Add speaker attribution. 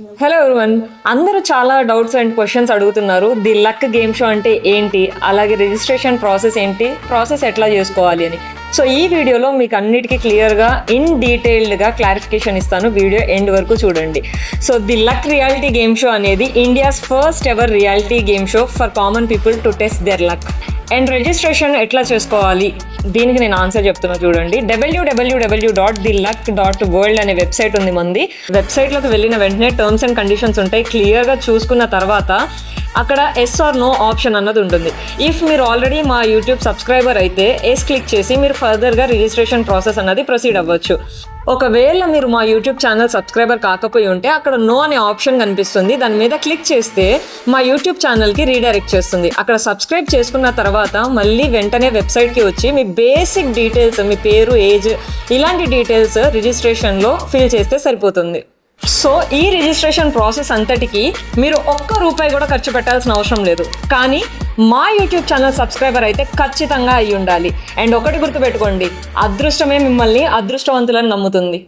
Speaker 1: Hello everyone, అందరూ చాలా doubts and questions అడుగుతున్నారు. ది లక్ గేమ్ షో అంటే ఏంటి, అలాగే రిజిస్ట్రేషన్ ప్రాసెస్ ఏంటి, ప్రాసెస్ ఎట్లా చేసుకోవాలి అని. సో ఈ వీడియోలో మీకు అన్నిటికీ క్లియర్గా డీటెయిల్డ్గా క్లారిఫికేషన్ ఇస్తాను. వీడియో ఎండ్ వరకు చూడండి. So the luck reality game show అనేది India's first ever reality game show for common people to test their luck. And registration ఎట్లా చేసుకోవాలి, దీనికి నేను ఆన్సర్ చెప్తున్నా చూడండి. www.theluck.world అనే వెబ్సైట్ ఉంది మంది. వెబ్సైట్లోకి వెళ్ళిన వెంటనే టర్మ్స్ అండ్ కండిషన్స్ ఉంటాయి. క్లియర్గా చూసుకున్న తర్వాత అక్కడ ఎస్ ఆర్ నో ఆప్షన్ అన్నది ఉంటుంది. ఇఫ్ మీరు ఆల్రెడీ మా యూట్యూబ్ సబ్స్క్రైబర్ అయితే ఎస్ క్లిక్ చేసి మీరు ఫర్దర్గా రిజిస్ట్రేషన్ ప్రాసెస్ అన్నది ప్రొసీడ్ అవ్వచ్చు. ఒకవేళ మీరు మా యూట్యూబ్ ఛానల్ సబ్స్క్రైబర్ కాకపోయి ఉంటే అక్కడ నో అనే ఆప్షన్ కనిపిస్తుంది. దాని మీద క్లిక్ చేస్తే మా యూట్యూబ్ ఛానల్కి రీడైరెక్ట్ చేస్తుంది. అక్కడ సబ్స్క్రైబ్ చేసుకున్న తర్వాత మళ్ళీ వెంటనే వెబ్సైట్కి వచ్చి మీ బేసిక్ డీటెయిల్స్, మీ పేరు, ఏజ్, ఇలాంటి డీటెయిల్స్ రిజిస్ట్రేషన్లో ఫిల్ చేస్తే సరిపోతుంది. సో ఈ రిజిస్ట్రేషన్ ప్రాసెస్ అంతటికి మీరు ₹1 కూడా ఖర్చు పెట్టాల్సిన అవసరం లేదు. కానీ మా యూట్యూబ్ ఛానల్ సబ్స్క్రైబర్ అయితే ఖచ్చితంగా అయ్యి ఉండాలి. అండ్ ఒకటి గుర్తుపెట్టుకోండి, అదృష్టమే మిమ్మల్ని అదృష్టవంతులను నమ్ముతుంది.